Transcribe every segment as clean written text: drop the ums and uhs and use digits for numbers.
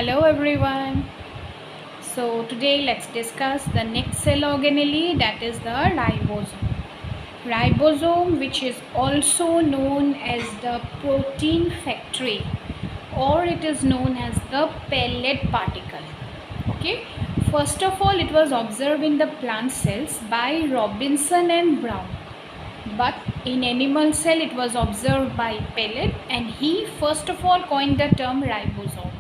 Hello everyone. So today let's discuss the next cell organelle, that is the ribosome. Ribosome, which is also known as the protein factory, or it is known as the pellet particle. Okay. First of all, it was observed in the plant cells by Robinson and Brown. But in animal cell it was observed by Pellet, and he first of all coined the term ribosome,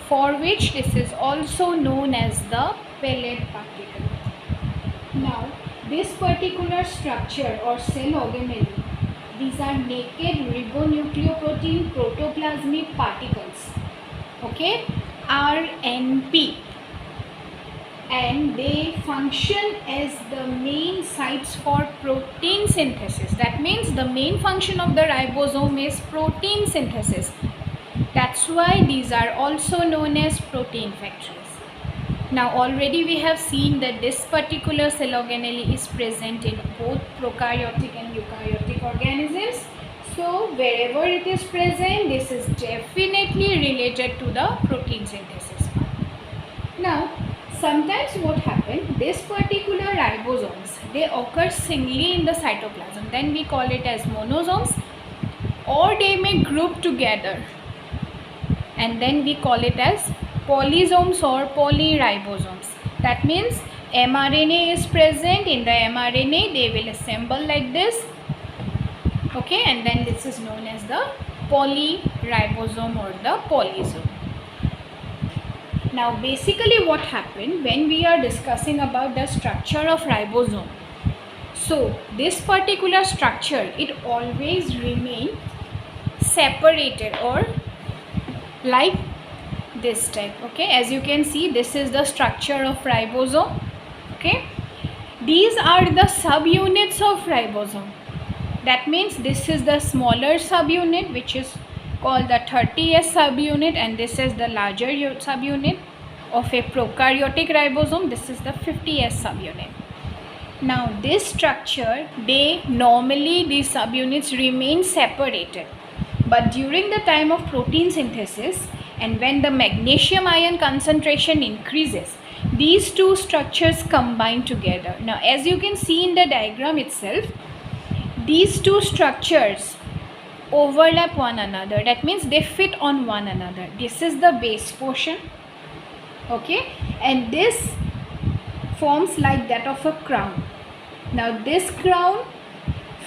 for which this is also known as the pellet particle. Now, this particular structure or cell organelle, these are naked ribonucleoprotein protoplasmic particles, okay, RNP, and they function as the main sites for protein synthesis. That means the main function of the ribosome is protein synthesis. That's why these are also known as protein factories. Now already we have seen that this particular cell organelle is present in both prokaryotic and eukaryotic organisms. So wherever it is present, this is definitely related to the protein synthesis part. Now sometimes what happens, this particular ribosomes, they occur singly in the cytoplasm, then we call it as monosomes, or they may group together and then we call it as polysomes or polyribosomes. That means mRNA is present. In the mRNA they will assemble like this, okay, and then this is known as the polyribosome or the polysome. Now basically what happened when we are discussing about the structure of ribosome, so this particular structure, it always remain separated or like this type, okay. As you can see, this is the structure of ribosome, okay. These are the subunits of ribosome. That means this is the smaller subunit, which is called the 30S subunit, and this is the larger subunit of a prokaryotic ribosome. This is the 50S subunit. Now this structure, these subunits remain separated, but during the time of protein synthesis and when the magnesium ion concentration increases, these two structures combine together. Now as you can see in the diagram itself, these two structures overlap one another. That means they fit on one another. This is the base portion, okay, and this forms like that of a crown. Now this crown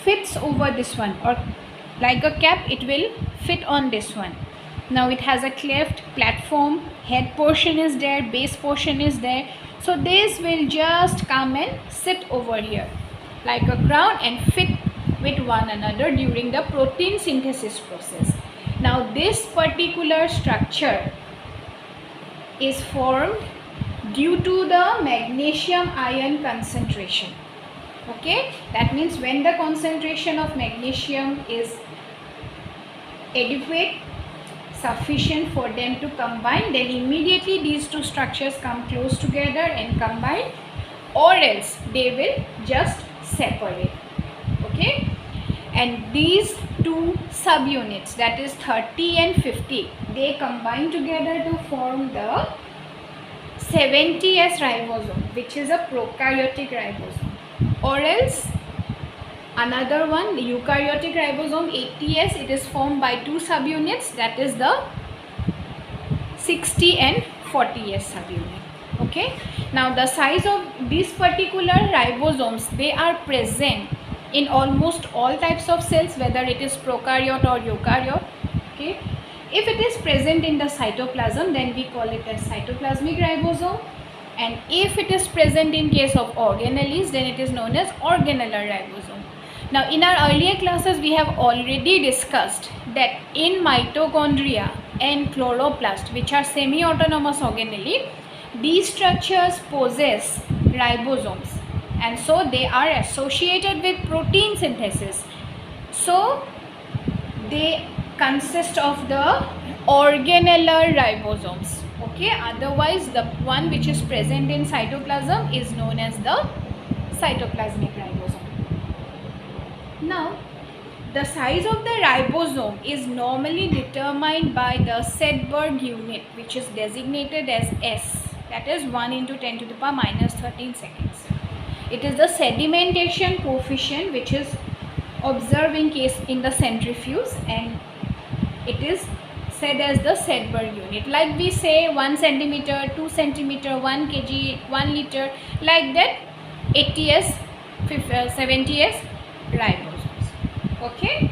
fits over this one, or like a cap, it will fit on this one. Now it has a cleft platform, head portion is there, base portion is there, so this will just come and sit over here like a crown and fit with one another during the protein synthesis process. Now this particular structure is formed due to the magnesium ion concentration, okay. That means when the concentration of magnesium is adequate, sufficient for them to combine, then immediately these two structures come close together and combine, or else they will just separate, okay. And these two subunits, that is 30 and 50, they combine together to form the 70S ribosome, which is a prokaryotic ribosome, or else another one, the eukaryotic ribosome 80S, it is formed by two subunits, that is the 60 and 40S subunit, okay. Now the size of these particular ribosomes, they are present in almost all types of cells, whether it is prokaryote or eukaryote, okay. If it is present in the cytoplasm, then we call it as cytoplasmic ribosome, and if it is present in case of organelles, then it is known as organellar ribosome. Now in our earlier classes we have already discussed that in mitochondria and chloroplast, which are semi-autonomous organelle, these structures possess ribosomes, and so they are associated with protein synthesis. So they consist of the organellar ribosomes, okay. Otherwise the one which is present in cytoplasm is known as the cytoplasmic ribosome. Now The size of the ribosome is normally determined by the Sedberg unit, which is designated as S, that is 1 into 10 to the power minus 13 seconds. It is the sedimentation coefficient which is observed in the centrifuge, and it is said as the Sedberg unit. Like we say 1 centimeter, 2 centimeter, 1 kg, 1 liter, like that 80s, 70s ribosomes. Okay.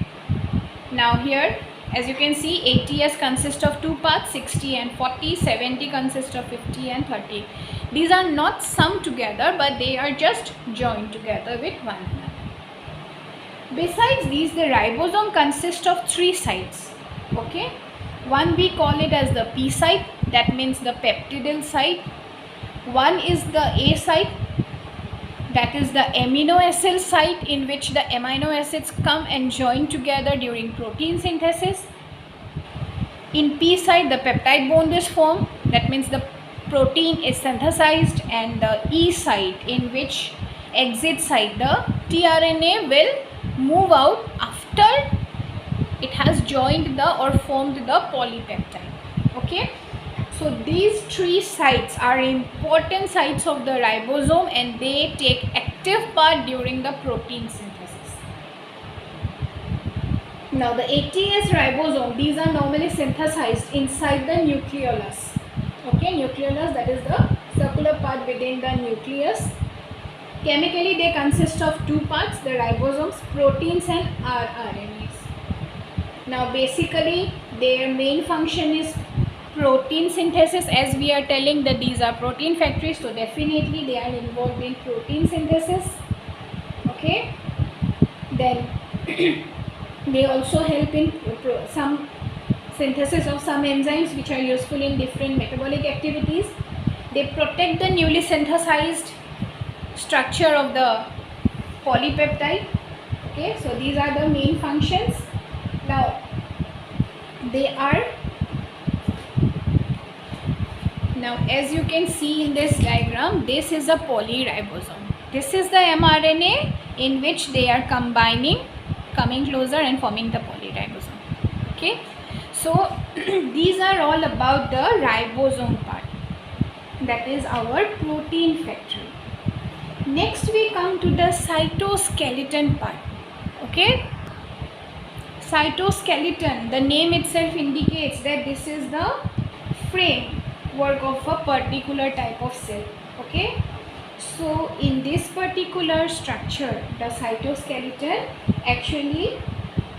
Now here, as you can see, 80s consist of two parts, 60 and 40, 70 consist of 50 and 30. These are not summed together, but they are just joined together with one another. Besides these, the ribosome consists of three sites. Okay. One we call it as the P site, that means the peptidyl site. One is the A site, that is the amino acid site, in which the amino acids come and join together during protein synthesis. In P site, the peptide bond is formed, that means the protein is synthesized, and the E site, in which exit site, the tRNA will move out after it has joined the or formed the polypeptide. Okay. So these three sites are important sites of the ribosome, and they take active part during the protein synthesis. Now the ATS ribosome, these are normally synthesized inside the nucleolus. Okay, nucleolus, that is the circular part within the nucleus. Chemically they consist of two parts, the ribosomes, proteins and rRNAs. Now basically their main function is protein synthesis, as we are telling that these are protein factories, so definitely they are involved in protein synthesis. Okay. Then they also help in some synthesis of some enzymes which are useful in different metabolic activities. They protect the newly synthesized structure of the polypeptide. Okay, so these are the main functions. Now as you can see in this diagram, this is a polyribosome. This is the mRNA in which they are coming closer and forming the polyribosome. Okay, so these are all about the ribosome part, that is our protein factory. Next we come to the cytoskeleton part. Okay, cytoskeleton, the name itself indicates that this is the framework of a particular type of cell. Okay, so in this particular structure, the cytoskeleton, actually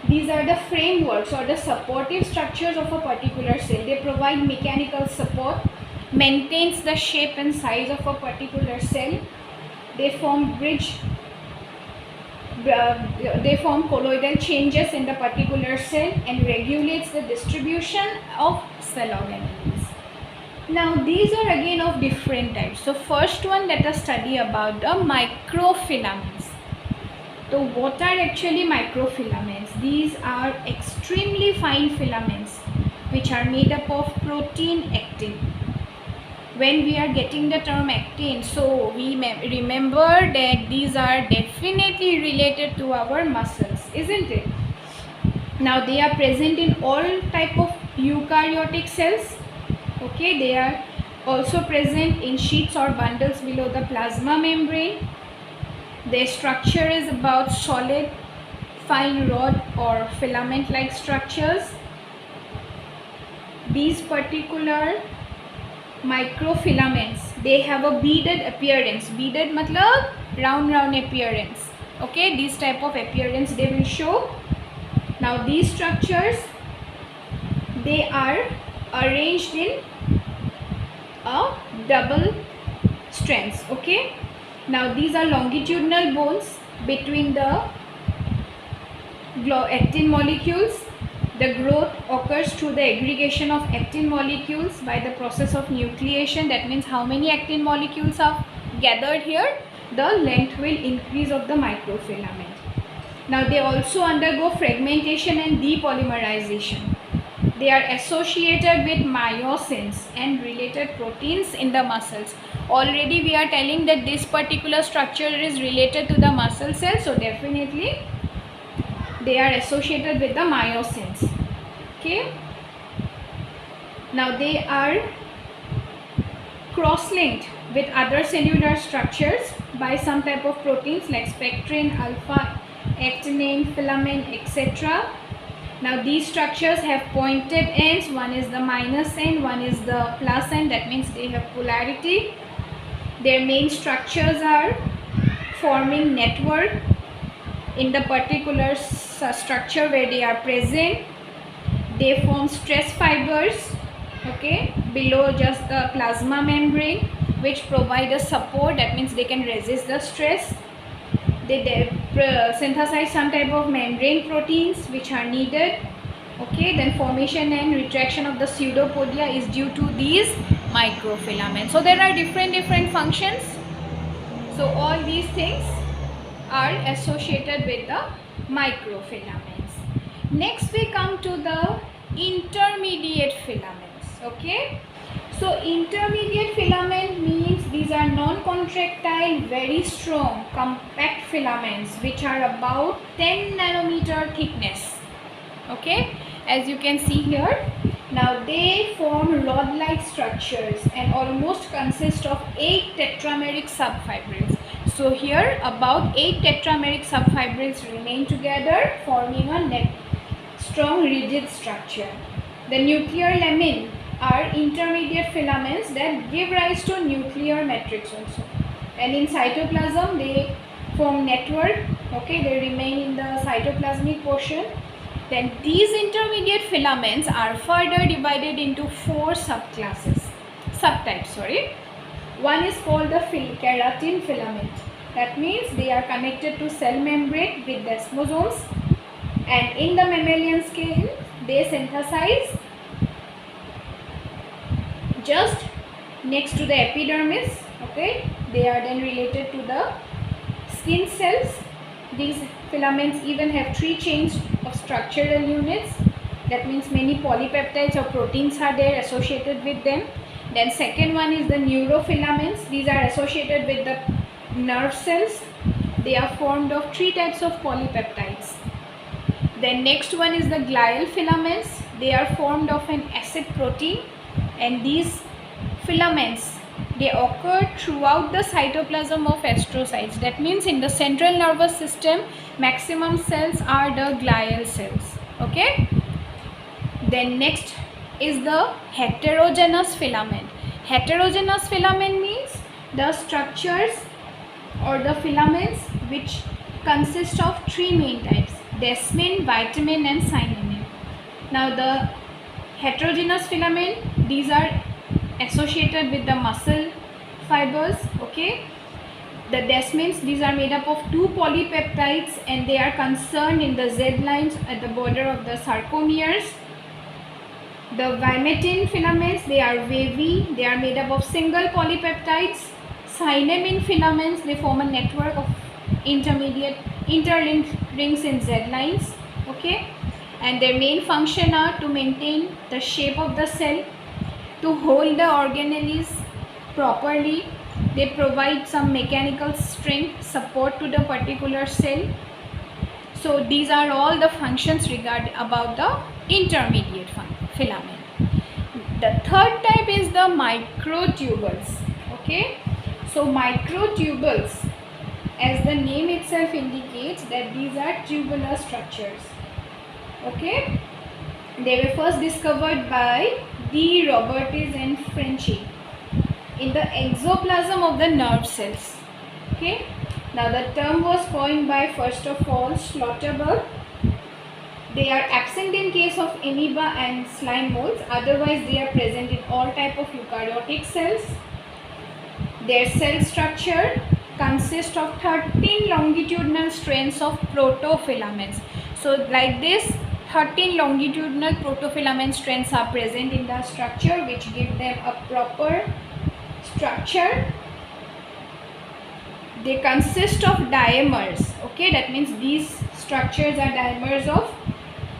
these are the frameworks or the supportive structures of a particular cell. They provide mechanical support, maintains the shape and size of a particular cell. They form colloidal changes in the particular cell and regulates the distribution of cell organelles. Now these are again of different types. So first one, let us study about the microfilaments. So what are actually microfilaments? These are extremely fine filaments which are made up of protein actin. When we are getting the term actin, so we remember that these are definitely related to our muscles, isn't it? Now they are present in all type of eukaryotic cells. Okay, they are also present in sheets or bundles below the plasma membrane. Their structure is about solid, fine rod or filament like structures. These particular microfilaments, they have a beaded appearance. Beaded matlab round appearance. Okay, this type of appearance they will show. Now these structures, they are arranged in a double strands. Okay, now these are longitudinal bones between the actin molecules. The growth occurs through the aggregation of actin molecules by the process of nucleation. That means how many actin molecules are gathered here, the length will increase of the microfilament. Now they also undergo fragmentation and depolymerization. They are associated with myosins and related proteins in the muscles. Already we are telling that this particular structure is related to the muscle cell, so definitely they are associated with the myosins. Okay, now they are cross-linked with other cellular structures by some type of proteins like spectrin, alpha, actinine, filament, etc. Now these structures have pointed ends. One is the minus end, one is the plus end. That means they have polarity. Their main structures are forming network in the particular structure where they are present. They form stress fibers, okay, below just the plasma membrane, which provide a support. That means they can resist the stress. They synthesize some type of membrane proteins which are needed. Okay, then formation and retraction of the pseudopodia is due to these microfilaments. So there are different functions. So all these things are associated with the microfilaments. Next we come to the intermediate filaments. Okay, so intermediate filament means these are non-contractile, very strong, compact filaments which are about 10 nanometer thickness. Okay, as you can see here, now they form rod-like structures and almost consist of 8 tetrameric subfibrils. So here about 8 tetrameric subfibrils remain together, forming a strong rigid structure. The nuclear lamin are intermediate filaments that give rise to nuclear matrix also, and in cytoplasm they form network. Okay, they remain in the cytoplasmic portion. Then these intermediate filaments are further divided into 4 subtypes. One is called the keratin filament. That means they are connected to cell membrane with desmosomes, and in the mammalian scale they synthesize just next to the epidermis. Okay, they are then related to the skin cells. These filaments even have 3 chains of structural units. That means many polypeptides or proteins are there associated with them. Then second one is the neurofilaments. These are associated with the nerve cells. They are formed of 3 types of polypeptides. Then next one is the glial filaments. They are formed of an acid protein, and these filaments, they occur throughout the cytoplasm of astrocytes. That means in the central nervous system, maximum cells are the glial cells. Okay. Then next is the heterogeneous filament. Heterogeneous filament means the structures or the filaments which consist of 3 main types: desmin, vitamin and cynamin. Now the heterogeneous filament, these are associated with the muscle fibers. Okay, the desmins, these are made up of 2 polypeptides and they are concerned in the Z lines at the border of the sarcomeres. The vimentin filaments, they are wavy, they are made up of single polypeptides. Cynamin filaments, they form a network of interlinked rings in Z lines. Okay, and their main function are to maintain the shape of the cell, to hold the organelles properly. They provide some mechanical strength support to the particular cell. So these are all the functions about the intermediate filament. The third type is the microtubules. Okay, so microtubules, as the name itself indicates, that these are tubular structures. Okay, they were first discovered by De Robertis and Frenchy in the exoplasm of the nerve cells. Okay, now the term was coined by first of all Schlotterberg. They are absent in case of amoeba and slime molds, otherwise they are present in all type of eukaryotic cells. Their cell structure consists of 13 longitudinal strands of protofilaments. So like this, 13 longitudinal protofilament strands are present in the structure, which give them a proper structure. They consist of dimers. Okay, that means these structures are dimers of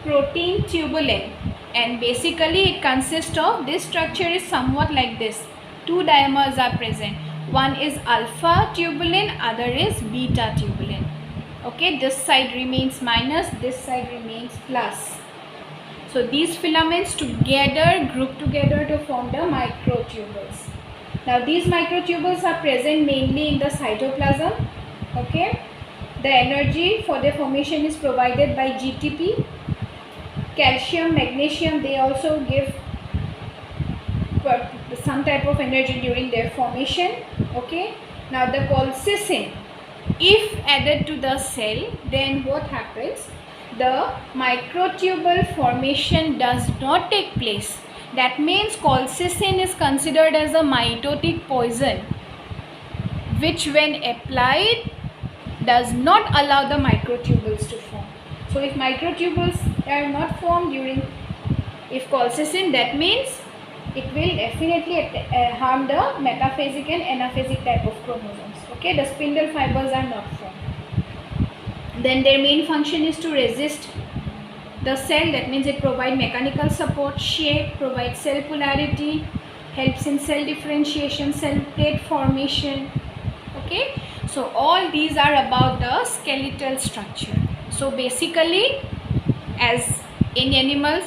protein tubulin, and basically it consists of, this structure is somewhat like this. 2 dimers are present. One is alpha tubulin, other is beta tubulin. Okay, this side remains minus, this side remains plus. So these filaments together group together to form the microtubules. Now these microtubules are present mainly in the cytoplasm. Okay, the energy for their formation is provided by GTP. Calcium, magnesium, they also give some type of energy during their formation. Okay, now the colchicine, if added to the cell, then what happens? The microtubule formation does not take place. That means colchicine is considered as a mitotic poison, which when applied does not allow the microtubules to form. So if microtubules are not formed during if colchicine, that means it will definitely harm the metaphasic and anaphasic type of chromosomes. Okay, the spindle fibers are not formed. Then their main function is to resist the cell. That means it provides mechanical support, shape, provides cell polarity, helps in cell differentiation, cell plate formation. Okay, so all these are about the skeletal structure. So basically, as in animals,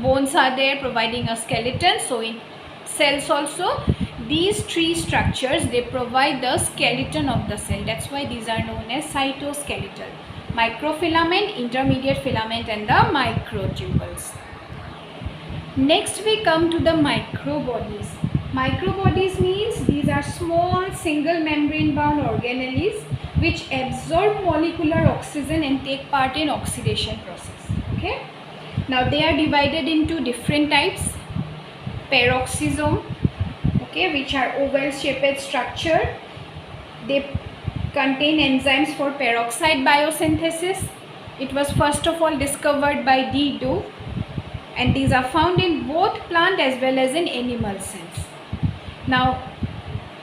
bones are there providing a skeleton, so in cells also these three structures, they provide the skeleton of the cell. That's why these are known as cytoskeletal: microfilament, intermediate filament, and the microtubules. Next we come to the microbodies. Microbodies means these are small single membrane bound organelles which absorb molecular oxygen and take part in oxidation process. Okay, now they are divided into different types. Peroxisome, okay, which are oval shaped structure. They contain enzymes for peroxide biosynthesis. It was first of all discovered by D. Dove, and these are found in both plant as well as in animal cells. Now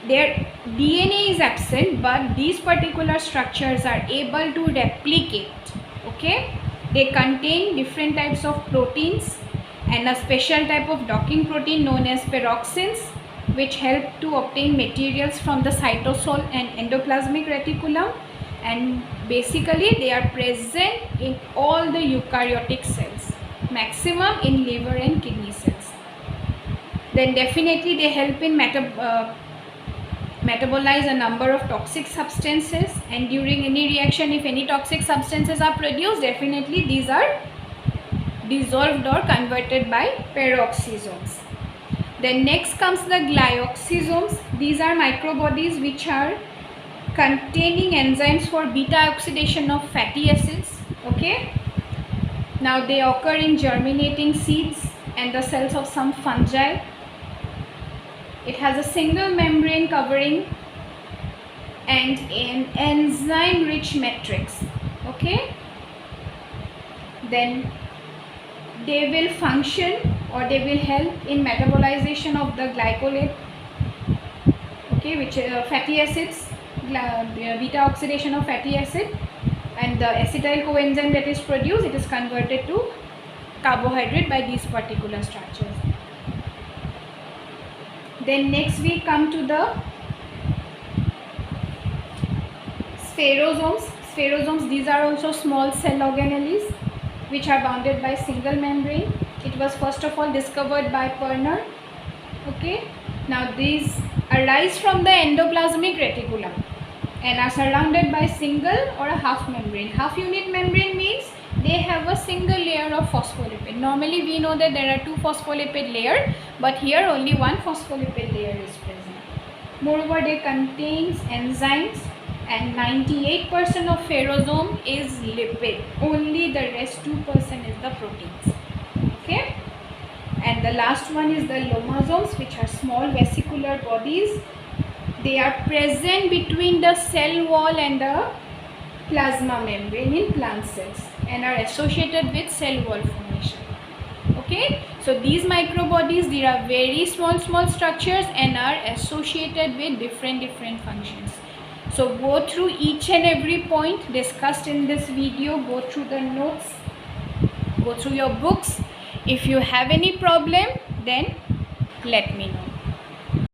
their DNA is absent, but these particular structures are able to replicate. Okay, they contain different types of proteins and a special type of docking protein known as peroxins, which help to obtain materials from the cytosol and endoplasmic reticulum, and basically they are present in all the eukaryotic cells, maximum in liver and kidney cells. Then definitely they help in metabolize a number of toxic substances, and during any reaction, if any toxic substances are produced, definitely these are dissolved or converted by peroxisomes. Then next comes the glyoxysomes. These are microbodies which are containing enzymes for beta oxidation of fatty acids. Okay, now they occur in germinating seeds and the cells of some fungi. It has a single membrane covering and an enzyme rich matrix. Okay, then they will function or they will help in metabolization of the glycolate, okay, which fatty acids, beta oxidation of fatty acid, and the acetyl coenzyme that is produced, it is converted to carbohydrate by these particular structures. Then next we come to the spherosomes. Spherosomes, these are also small cell organelles which are bounded by single membrane. It was first of all discovered by Perner. Okay, now these arise from the endoplasmic reticulum and are surrounded by single or a half membrane. Half unit membrane means they have a single layer of phospholipid. Normally we know that there are two phospholipid layers, but here only one phospholipid layer is present. Moreover, they contains enzymes, and 98% of ferrosome is lipid. Only the rest 2% is the proteins. Okay, and the last one is the lomasomes, which are small vesicular bodies. They are present between the cell wall and the plasma membrane in plant cells and are associated with cell wall formation. Okay, so these microbodies, they are very small structures and are associated with different functions. So go through each and every point discussed in this video, go through the notes, go through your books. If you have any problem, then let me know.